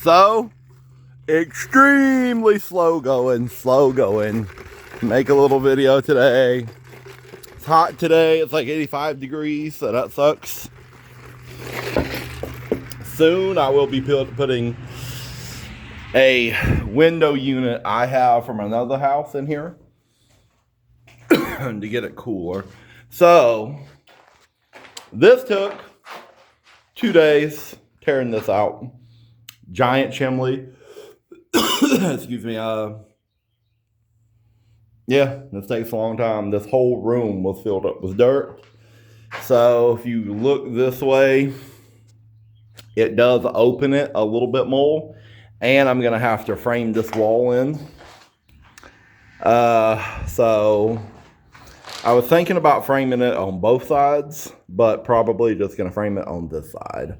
So, extremely slow going. Make a little video today. It's hot today. It's like 85 degrees, so that sucks. Soon I will be putting a window unit I have from another house in here to get it cooler. So, this took 2 days tearing this out. Giant chimney. Excuse me. Yeah, this takes a long time. This whole room was filled up with dirt. So if you look this way, it does open it a little bit more. And I'm going to have to frame this wall in. So I was thinking about framing it on both sides, but probably just going to frame it on this side.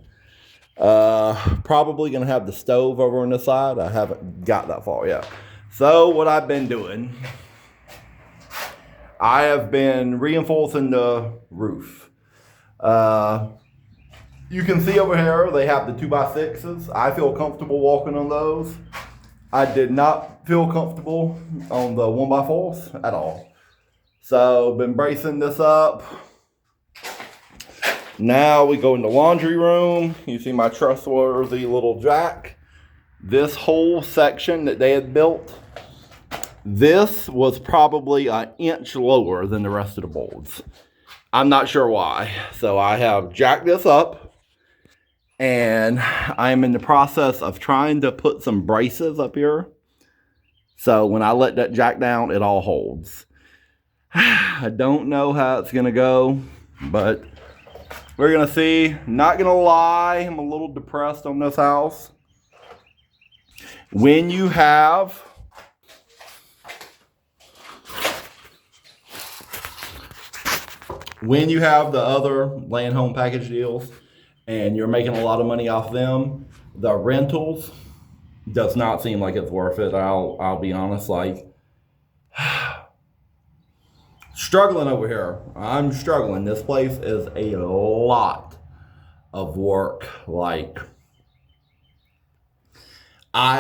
Probably going to have the stove over on this side. I haven't got that far yet. So what I've been doing, I have been reinforcing the roof. You can see over here, they have the 2x6s. I feel comfortable walking on those. I did not feel comfortable on the 1x4s at all. So, been bracing this up. Now we go in the laundry room. You see my trustworthy little jack. This whole section that they had built, this was probably an inch lower than the rest of the boards. I'm not sure why. So I have jacked this up, and I'm in the process of trying to put some braces up here. So when I let that jack down, it all holds. I don't know how it's going to go, but we're going to see. Not going to lie, I'm a little depressed on this house. When you have the other land home package deals and you're making a lot of money off them, the rentals does not seem like it's worth it. I'll be honest, like struggling over here. I'm struggling. This place is a lot of work. Like I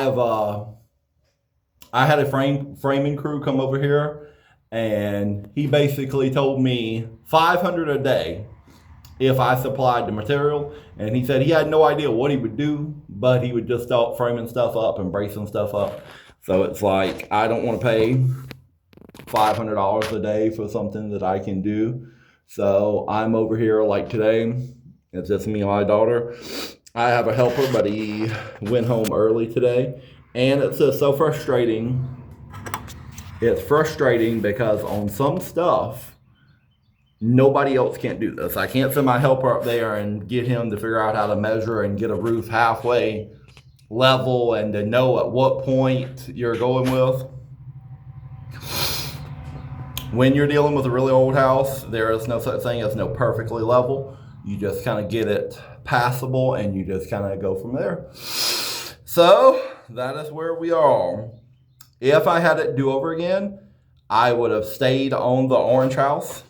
had a framing crew come over here, and he basically told me $500 a day if I supplied the material. And he said he had no idea what he would do, but he would just start framing stuff up and bracing stuff up. So it's like, I don't want to pay $500 a day for something that I can do. So I'm over here like today. It's just me and my daughter. I have a helper, but he went home early today. And it's just so frustrating. It's frustrating because on some stuff, nobody else can't do this. I can't send my helper up there and get him to figure out how to measure and get a roof halfway level and to know at what point you're going with. When you're dealing with a really old house, there is no such thing as no perfectly level. You just kind of get it passable and you just kind of go from there. So that is where we are. If I had it do over again, I would have stayed on the orange house.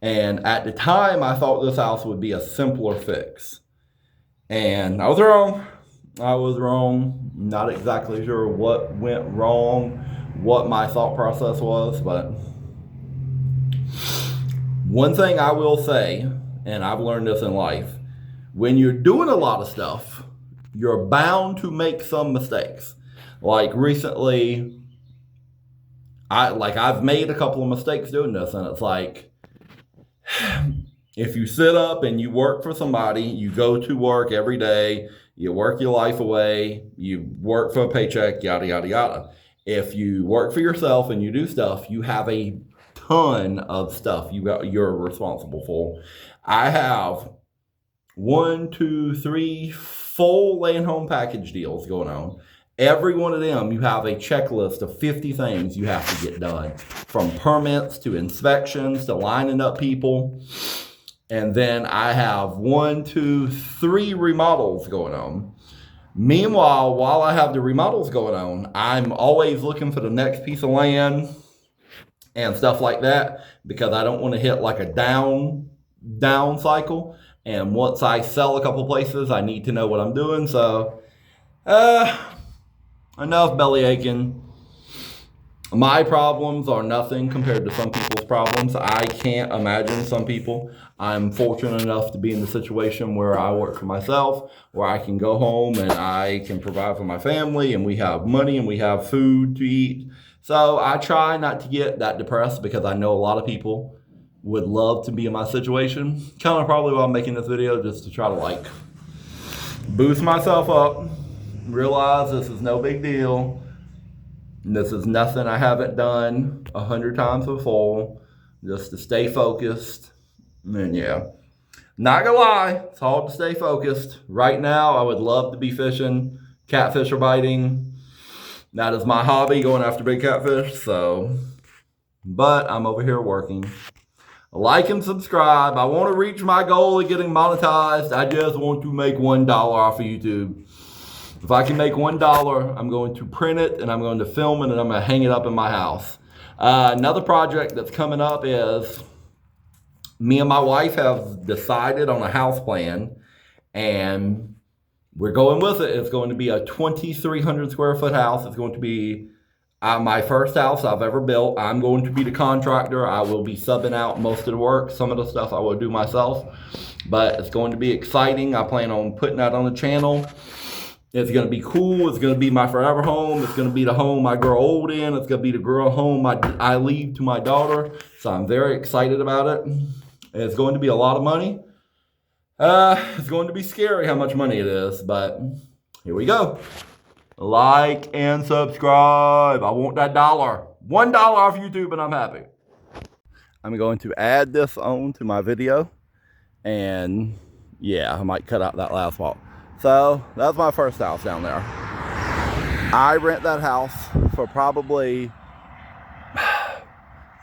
And at the time, I thought this house would be a simpler fix. And I was wrong. Not exactly sure what went wrong, what my thought process was, but one thing I will say, and I've learned this in life, when you're doing a lot of stuff, you're bound to make some mistakes. Like recently, I've made a couple of mistakes doing this, and it's like, if you sit up and you work for somebody, you go to work every day, you work your life away, you work for a paycheck, yada, yada, yada. If you work for yourself and you do stuff, you have a ton of stuff you're responsible for. I have 4 land home package deals going on. Every one of them, you have a checklist of 50 things you have to get done, from permits to inspections to lining up people. And then I have 3 remodels going on. Meanwhile, while I have the remodels going on, I'm always looking for the next piece of land and stuff like that, because I don't want to hit like a down cycle. And once I sell a couple places, I need to know what I'm doing. So, enough belly aching. My problems are nothing compared to some people's problems. I can't imagine some people. I'm fortunate enough to be in the situation where I work for myself, where I can go home and I can provide for my family, and we have money and we have food to eat. So I try not to get that depressed because I know a lot of people would love to be in my situation. Kind of probably why I'm making this video, just to try to like boost myself up, realize this is no big deal. This is nothing I haven't done 100 times before, just to stay focused. And yeah, not gonna lie, it's hard to stay focused. Right now, I would love to be fishing, catfish or biting. That is my hobby, going after big catfish. So, but I'm over here working. Like and subscribe. I want to reach my goal of getting monetized. I just want to make $1 off of YouTube. If I can make $1, I'm going to print it and I'm going to film it and I'm going to hang it up in my house. Another project that's coming up is me and my wife have decided on a house plan, and we're going with it. It's going to be a 2,300 square foot house. It's going to be my first house I've ever built. I'm going to be the contractor. I will be subbing out most of the work. Some of the stuff I will do myself, but it's going to be exciting. I plan on putting that on the channel. It's going to be cool. It's going to be my forever home. It's going to be the home I grow old in. It's going to be the girl home I leave to my daughter. So I'm very excited about it. It's going to be a lot of money. It's going to be scary how much money it is, but here we go. Like and subscribe. I want that $1. $1 off YouTube and I'm happy. I'm going to add this on to my video. And yeah, I might cut out that last part. So that's my first house down there. I rent that house for probably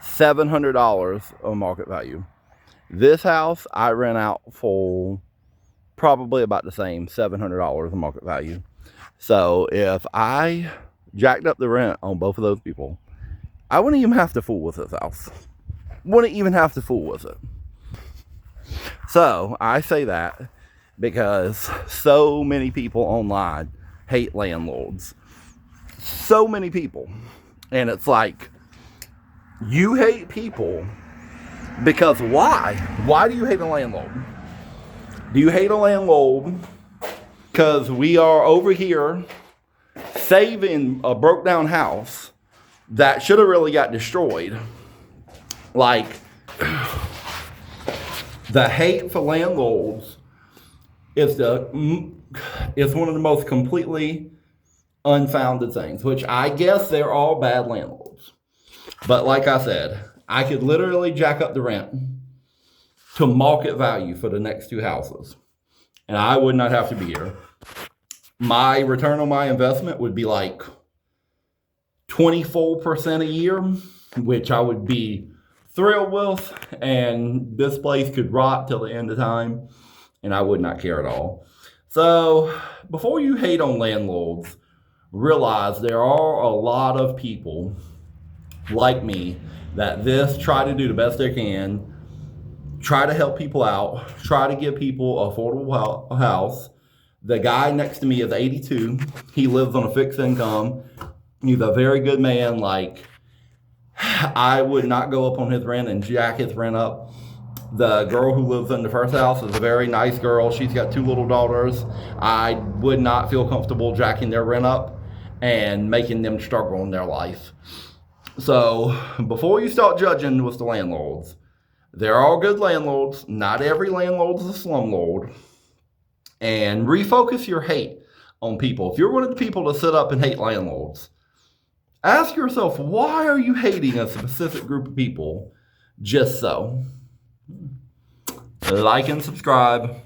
$700 of market value. This house I rent out for probably about the same, $700 of market value. So if I jacked up the rent on both of those people, I wouldn't even have to fool with this house. Wouldn't even have to fool with it. So I say that because so many people online hate landlords. So many people. And it's like, you hate people because why? Why do you hate a landlord? Do you hate a landlord because we are over here saving a broke down house that should have really got destroyed? Like, the hate for landlords is one of the most completely unfounded things, which I guess they're all bad landlords. But like I said, I could literally jack up the rent to market value for the next two houses, and I would not have to be here. My return on my investment would be like 24% a year, which I would be thrilled with, and this place could rot till the end of time, and I would not care at all. So before you hate on landlords, realize there are a lot of people like me that try to do the best they can, try to help people out, try to give people an affordable house. The guy next to me is 82. He lives on a fixed income. He's a very good man. Like, I would not go up on his rent and jack his rent up. The girl who lives in the first house is a very nice girl. She's got 2 little daughters. I would not feel comfortable jacking their rent up and making them struggle in their life. So before you start judging with the landlords, there are good landlords. Not every landlord is a slumlord. And refocus your hate on people. If you're one of the people that sit up and hate landlords, ask yourself, why are you hating a specific group of people just so? Like and subscribe.